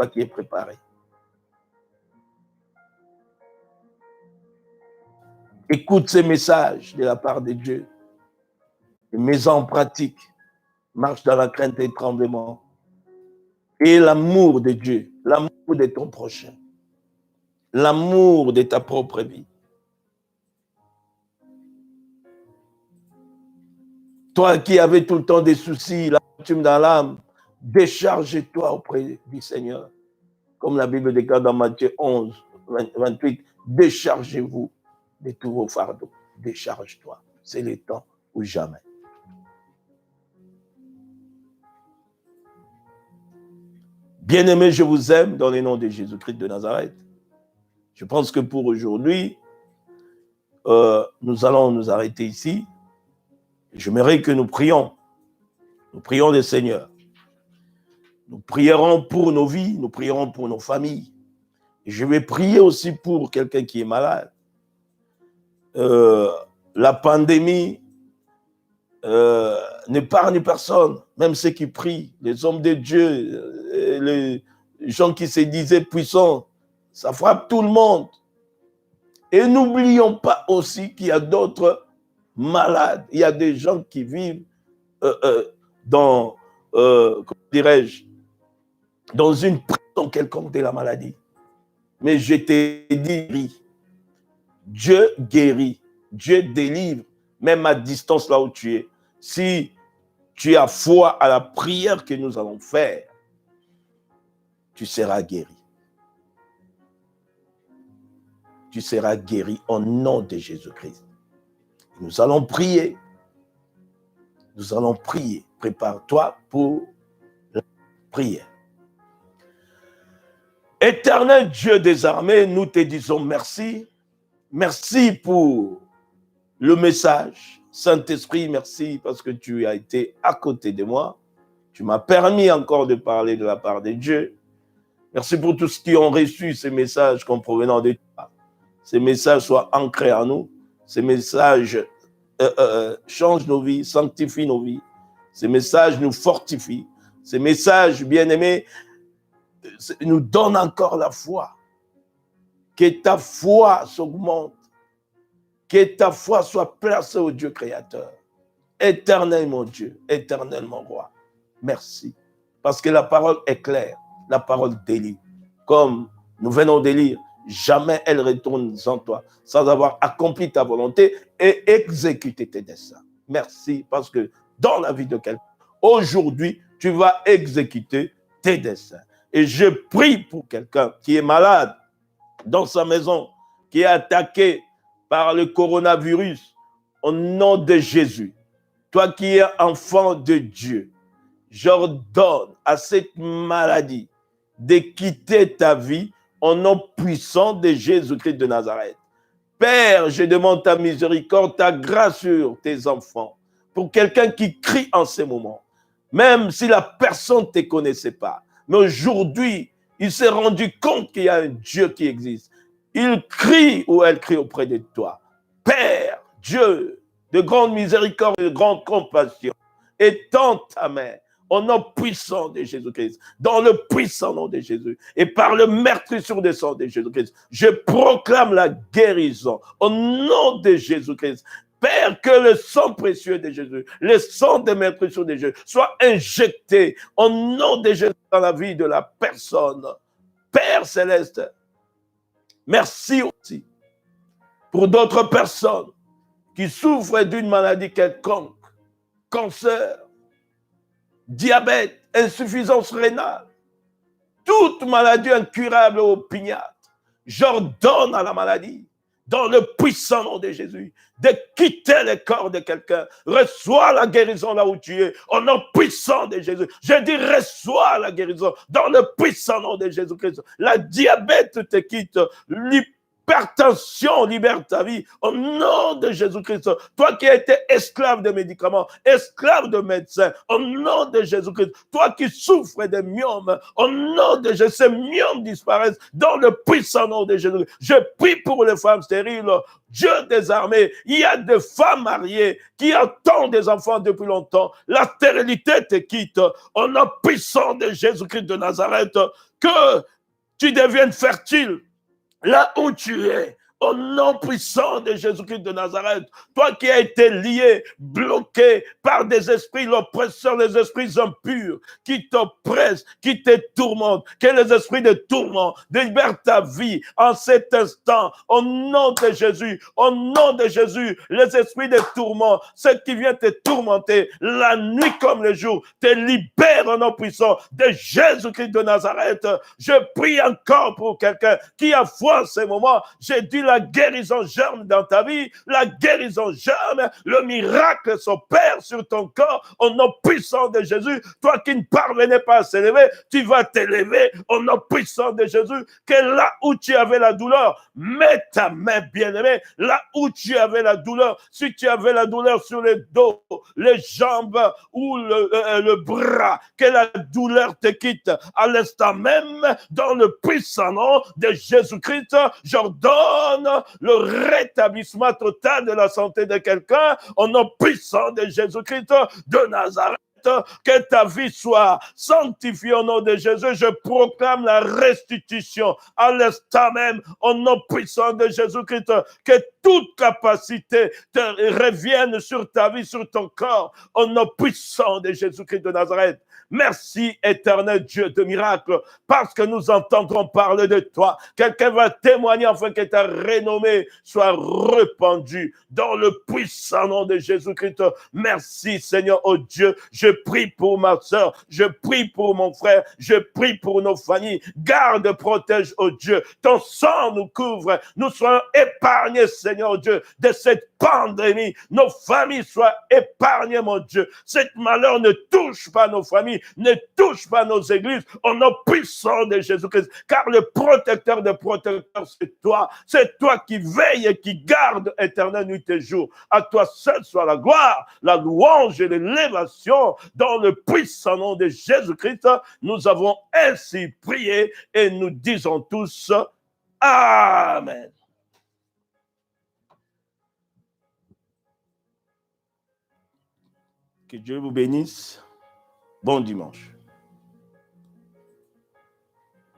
toi qui es préparé. Écoute ces messages de la part de Dieu. Et mets-en en pratique. Marche dans la crainte et le tremblement. Et l'amour de Dieu, l'amour de ton prochain, l'amour de ta propre vie. Toi qui avais tout le temps des soucis, l'amertume dans l'âme, décharge-toi auprès du Seigneur. Comme la Bible déclare dans Matthieu 11, 28, déchargez-vous de tous vos fardeaux. Décharge-toi. C'est le temps ou jamais. Bien-aimés, je vous aime dans le nom de Jésus-Christ de Nazareth. Je pense que pour aujourd'hui, nous allons nous arrêter ici. J'aimerais que nous prions. Nous prions le Seigneur. Nous prierons pour nos vies, nous prierons pour nos familles. Et je vais prier aussi pour quelqu'un qui est malade. La pandémie n'épargne personne, même ceux qui prient, les hommes de Dieu, les gens qui se disaient puissants, ça frappe tout le monde. Et n'oublions pas aussi qu'il y a d'autres malades. Il y a des gens qui vivent dans, comment dirais-je, dans une prison quelconque de la maladie. Mais je t'ai dit, Dieu guérit, Dieu délivre, même à distance là où tu es. Si tu as foi à la prière que nous allons faire, tu seras guéri. Tu seras guéri au nom de Jésus-Christ. Nous allons prier. Nous allons prier. Prépare-toi pour la prière. Éternel Dieu des armées, nous te disons merci. Merci pour le message. Saint-Esprit, merci parce que tu as été à côté de moi. Tu m'as permis encore de parler de la part de Dieu. Merci pour tous ceux qui ont reçu ces messages comme provenant de toi. Ces messages soient ancrés en nous. Ces messages changent nos vies, sanctifient nos vies. Ces messages nous fortifient. Ces messages, bien-aimés, nous donnent encore la foi. Que ta foi s'augmente. Que ta foi soit placée au Dieu créateur. Éternel mon Dieu, éternel mon roi. Merci. Parce que la parole est claire. La parole délivre. Comme nous venons de lire, jamais elle retourne sans toi, sans avoir accompli ta volonté et exécuté tes desseins. Merci, parce que dans la vie de quelqu'un, aujourd'hui, tu vas exécuter tes desseins. Et je prie pour quelqu'un qui est malade dans sa maison, qui est attaqué par le coronavirus, au nom de Jésus. Toi qui es enfant de Dieu, j'ordonne à cette maladie de quitter ta vie au nom puissant de Jésus-Christ de Nazareth. Père, je demande ta miséricorde, ta grâce sur tes enfants. Pour quelqu'un qui crie en ces moments, même si la personne ne te connaissait pas, mais aujourd'hui, il s'est rendu compte qu'il y a un Dieu qui existe. Il crie ou elle crie auprès de toi. Père, Dieu, de grande miséricorde et de grande compassion, étends ta main au nom puissant de Jésus-Christ, dans le puissant nom de Jésus, et par le meurtrissure du sang de Jésus-Christ, je proclame la guérison au nom de Jésus-Christ. Père, que le sang précieux de Jésus, le sang de meurtrissure de Jésus, soit injecté au nom de Jésus dans la vie de la personne. Père céleste, merci aussi pour d'autres personnes qui souffrent d'une maladie quelconque, cancer, diabète, insuffisance rénale, toute maladie incurable ou opiniâtre. J'ordonne à la maladie, dans le puissant nom de Jésus, de quitter le corps de quelqu'un. Reçois la guérison là où tu es, au nom puissant de Jésus. Je dis, reçois la guérison dans le puissant nom de Jésus-Christ. La diabète te quitte, l'hypertension, libère ta vie au nom de Jésus-Christ. Toi qui as été esclave de médicaments, esclave de médecins, au nom de Jésus-Christ. Toi qui souffres des myomes, au nom de Jésus, ces myomes disparaissent dans le puissant nom de Jésus. Je prie pour les femmes stériles. Dieu des armées, il y a des femmes mariées qui attendent des enfants depuis longtemps. La stérilité te quitte. Au nom puissant de Jésus-Christ de Nazareth, que tu deviennes fertile là où tu es, au nom puissant de Jésus-Christ de Nazareth, toi qui as été lié, bloqué par des esprits, l'oppresseur, les esprits impurs, qui t'oppressent, qui te tourmentent, que les esprits de tourment libèrent ta vie en cet instant, au nom de Jésus, au nom de Jésus, les esprits de tourment, ceux qui viennent te tourmenter la nuit comme le jour, te libèrent au nom puissant de Jésus-Christ de Nazareth. Je prie encore pour quelqu'un qui a foi en ce moment. J'ai dit la guérison germe dans ta vie, la guérison germe, le miracle s'opère sur ton corps au nom puissant de Jésus. Toi qui ne parvenais pas à s'élever, tu vas t'élever au nom puissant de Jésus. Que là où tu avais la douleur, mets ta main bien-aimée, là où tu avais la douleur, si tu avais la douleur sur le dos, les jambes ou le bras, que la douleur te quitte à l'instant même, dans le puissant nom de Jésus-Christ, j'ordonne le rétablissement total de la santé de quelqu'un au nom puissant de Jésus-Christ de Nazareth. Que ta vie soit sanctifiée au nom de Jésus. Je proclame la restitution à l'instant même au nom puissant de Jésus-Christ. Que toute capacité te revienne sur ta vie, sur ton corps au nom puissant de Jésus-Christ de Nazareth. Merci, éternel Dieu de miracles, parce que nous entendrons parler de toi. Quelqu'un va témoigner afin que ta renommée soit répandue dans le puissant nom de Jésus-Christ. Merci, Seigneur, oh Dieu. Je prie pour ma soeur, je prie pour mon frère, je prie pour nos familles. Garde, protège, oh Dieu. Ton sang nous couvre. Nous soyons épargnés, Seigneur, oh Dieu, de cette pandémie. Nos familles soient épargnées, mon Dieu. Cet malheur ne touche pas nos familles, ne touche pas nos églises, au nom puissant de Jésus-Christ. Car le protecteur des protecteurs, c'est toi. C'est toi qui veille et qui garde éternel nuit et jour. À toi seul soit la gloire, la louange et l'élévation. Dans le puissant nom de Jésus-Christ, nous avons ainsi prié et nous disons tous Amen. Que Dieu vous bénisse. Bon dimanche.